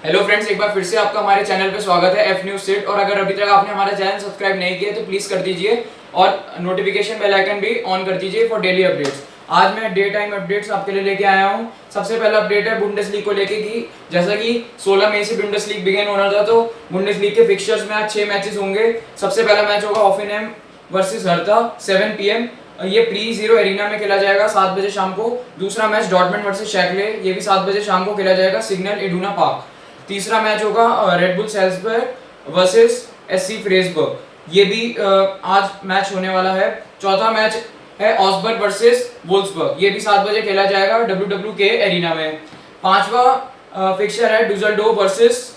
Hello friends, एक बार फिर से आपका हमारे चैनल पे स्वागत है एफ न्यूज सेट। और अगर अभी तक आपने हमारा चैनल सब्सक्राइब नहीं किया तो प्लीज कर दीजिए और नोटिफिकेशन बेल आइकन भी ऑन कर दीजिए फॉर डेली अपडेट्स। आज मैं डे टाइम अपडेट्स आपके लिए लेके आया हूँ। सबसे पहला अपडेट है बुंडेसलीग को लेके कि जैसा कि 16 मई से बुंडेसलीग बिगिन होना था, तो बुंडेसलीग के फिक्सचर्स में आज 6 मैचेस होंगे। सबसे पहला मैच होगा होफेनहेम वर्सेस हर्था 7 PM। ये प्री जीरो एरिना में खेला जाएगा 7 बजे शाम को। दूसरा मैच डॉर्टमंड वर्सेस शैकले, ये भी 7 बजे शाम को खेला जाएगा सिग्नल इडुना पार्क। तीसरा मैच होगा रेड बुल सैल्जबर्ग वर्सेस एससी फ्रेसबर्ग, ये भी आज मैच होने वाला है। चौथा मैच है ऑसबर्ग वर्सेस वोल्सबर्ग, ये भी 7 बजे खेला जाएगा WWK एरिना में। पांचवा फिक्सचर है डुसलडोर्फ वर्सेस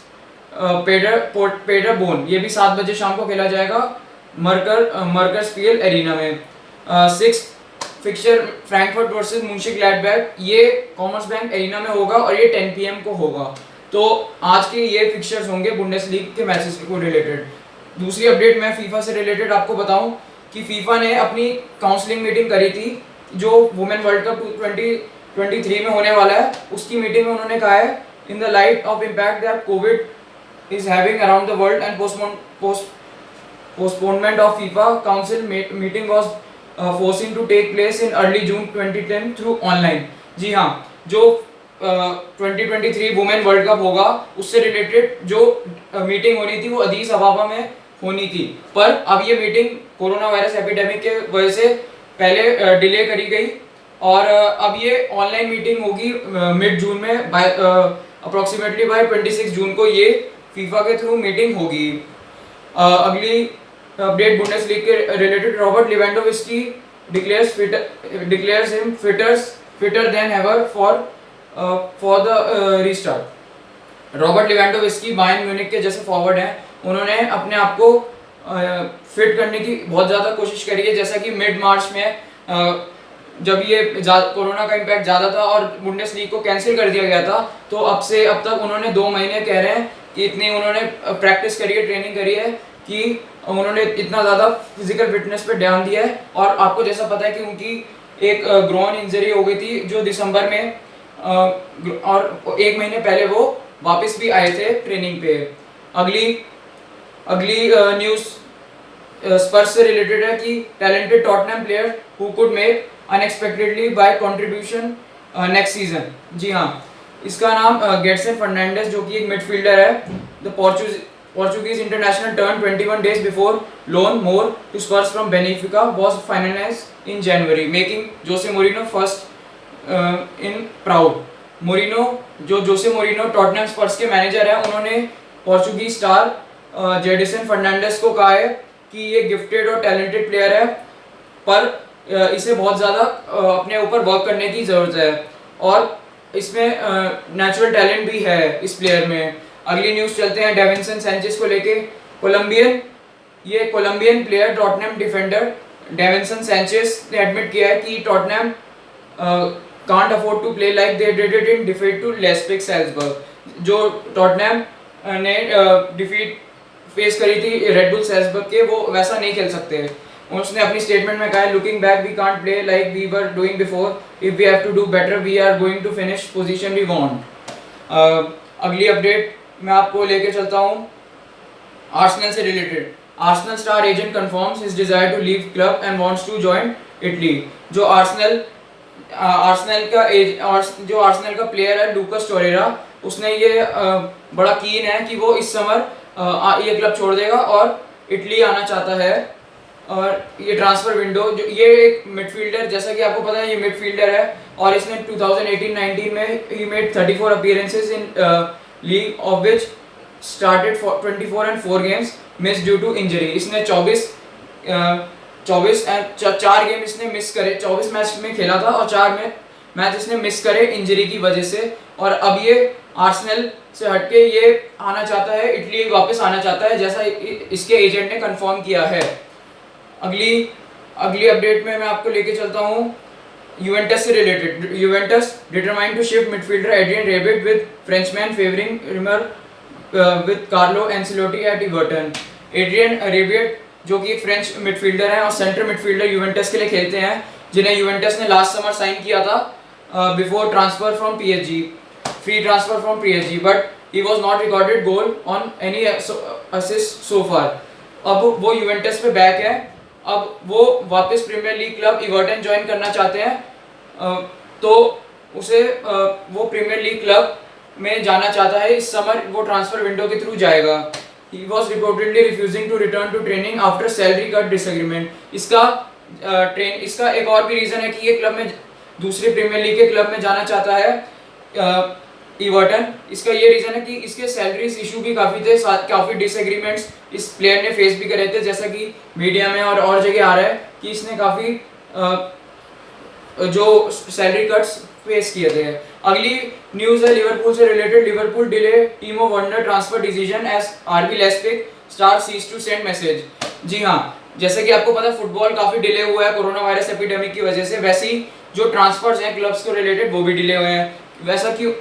पेडरबोर्न, ये भी 7 बजे शाम को खेला जाएगा मर्करस्पियल एरिना में। सिक्स फिक्सचर फ्रैंकफर्ट वर्सेस मुंशिगलैडबैक, ये कॉमर्स बैंक एरिना में होगा और ये 10 PM को होगा। तो आज के ये फिक्सचर्स होंगे बुंडेसलीग के मैचेस को रिलेटेड। दूसरी अपडेट मैं फीफा से रिलेटेड आपको बताऊं कि फीफा ने अपनी काउंसलिंग मीटिंग करी थी जो वुमेन वर्ल्ड कप 2023 में होने वाला है। उसकी मीटिंग में उन्होंने कहा है in the light of impact that Covid is having around the world and postponement of FIFA council meeting was forcing to take place in early June 2010 through online। जी हाँ, जो 2023 वुमेन वर्ल्ड कप होगा उससे related जो meeting होनी थी वो अदीस अबाबा में होनी थी, पर अब ये मीटिंग कोरोना वायरस एपिडेमिक के वजह से पहले डिले करी गई और अब ये ऑनलाइन मीटिंग होगी मिड जून में। बाय अप्रोक्सीमेटली बाय 26 जून को ये फीफा के थ्रू मीटिंग होगी। अगली अपडेट बुंडेसलीग के related, Robert Lewandowski declares him fitter than ever for the restart। Robert Lewandowski Bayern Munich के जैसे फॉरवर्ड हैं, उन्होंने अपने आप को फिट करने की बहुत ज़्यादा कोशिश करी है। जैसा कि मिड मार्च में जब ये कोरोना का इम्पैक्ट ज़्यादा था और बुंडेसलीग को कैंसिल कर दिया गया था, तो अब तक उन्होंने 2 महीने कह रहे हैं कि इतनी उन्होंने प्रैक्टिस करी है, ट्रेनिंग करी है कि उन्होंने इतना ज़्यादा फिजिकल फिटनेस पे ध्यान दिया है। और आपको जैसा पता है कि उनकी एक ग्रोन इंजरी हो गई थी जो दिसंबर में, और 1 महीने पहले वो वापस भी आए थे ट्रेनिंग पे। अगली न्यूज़ स्पर्स से रिलेटेड है कि talented Tottenham player who could make unexpectedly by contribution next season. जी हाँ, इसका नाम गेटसन फर्नांडिस, जो कि एक मिडफील्डर है। The Portuguese international turned 21 days before loan more to Spurs from Benfica was finalized in January, making Jose Mourinho first in proud। Jose Mourinho Tottenham Spurs के manager हैं, उन्होंने पोर्चुगीज स्टार जेडिसन फर्नांडिस को कहा है कि ये गिफ्टेड और टैलेंटेड प्लेयर है, पर इसे बहुत ज़्यादा अपने ऊपर वर्क करने की ज़रूरत है और इसमें नेचुरल टैलेंट भी है इस प्लेयर में। अगली न्यूज़ चलते हैं डेविंसन सैंचेज को लेके। Colombian player Tottenham defender Davinson Sanchez ने एडमिट किया है कि Tottenham can't afford to play like they did it in defeat to Leipzig Salzburg. जो टॉटनहम ने डिफीट फेस करी थी रेड बुल सैल्जबर्ग के, वो वैसा नहीं खेल सकते। उसने अपनी स्टेटमेंट में कहा है looking back we can't play like we were doing before, if we have to do better we are going to finish position we want. अगली अपडेट मैं आपको लेके चलता हूँ आर्सेनल से related. Arsenal star agent confirms his desire to leave club and wants to join Italy. जो Arsenal का player है लूकास टोरेरा, उसने ये बड़ा कीन है कि वो इस समर ये क्लब छोड़ देगा और इटली आना चाहता है। और ये ट्रांसफर विंडो, जो ये एक मिडफील्डर, जैसा कि आपको पता है ये मिडफील्डर है और इसने 2018-19 में ही made 34 appearances in league of which started 24 and 4 games miss due to injury. इसने 4 गेम इसने मिस करे, 24 मैच में खेला था और 4 मैच इसने मिस करे इंजरी की वजह से। और अब ये आर्सेनल से हटके ये आना चाहता है, इटली वापस आना चाहता है, जैसा इसके एजेंट ने कंफर्म किया है। अगली अपडेट में मैं आपको लेके चलता हूँ यूवेंटस से related. Juventus determined to shift midfielder Adrien Rabiot with Frenchman favouring rimer with Carlo Ancelotti at Everton. Adrien Rabiot जो कि एक फ्रेंच मिडफील्डर है और सेंटर मिडफील्डर यूवेंटस के लिए खेलते हैं, जिन्हें यूवेंटस ने लास्ट समर साइन किया था before transfer from PSG, free transfer from PSG, but he was not recorded goal on any assist so far. अब वो यूवेंटस पे बैक है, अब वो वापस Premier League club Everton join करना चाहते हैं, तो उसे वो प्रीमियर लीग क्लब में जाना चाहता है इस समर, वो ट्रांसफर विंडो के थ्रू जाएगा. He was reportedly refusing to return to training after salary cut disagreement. इसका एक और भी रीजन है कि ये क्लब में दूसरे प्रीमियर लीग के क्लब में जाना चाहता है इवर्टन. इसका ये रीजन है कि इसके सैलरीज इशू भी काफ़ी थे, काफ़ी डिसएग्रीमेंट्स इस प्लेयर ने फेस भी करे थे, जैसा कि मीडिया में और जगह आ रहा है कि इसने काफ़ी जो सैलरी कट्स फेस किए थे. अगली न्यूज़ है लिवरपूल से related. Liverpool delay Timo Werner transfer decision as RB Leipzig star sees to send message. जी हाँ, जैसे कि आपको पता है फुटबॉल काफ़ी डिले हुआ है कोरोना वायरस एपिडेमिक की वजह से, वैसे ही जो ट्रांसफर्स हैं क्लब्स को रिलेटेड वो भी डिले हुए हैं. वैसा क्यों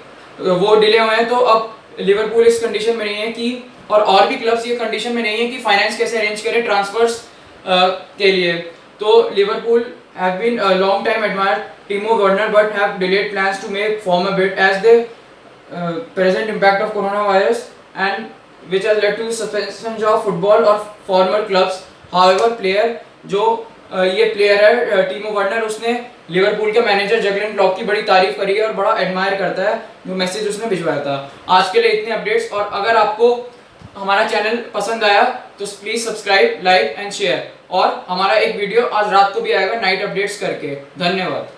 वो डिले हुए हैं, तो अब लिवरपूल इस कंडीशन में नहीं है कि और भी क्लब्स ये कंडीशन में नहीं है कि फाइनेंस कैसे अरेंज करें ट्रांसफर्स के लिए. तो Liverpool have been a long time admired Timo Werner but have delayed plans to make form a bit as the present impact of coronavirus and which has led to suspension of football or former clubs. However, player जो ये player है टीमो Werner, उसने Liverpool के manager Jurgen Klopp की बड़ी तारीफ करी है और बड़ा एडमायर करता है जो मैसेज उसने भिजवाया था. आज के लिए इतने अपडेट्स, और अगर आपको हमारा चैनल पसंद आया तो please subscribe, like and share, और हमारा एक वीडियो आज रात को भी आएगा नाइट अपडेट्स करके. धन्यवाद.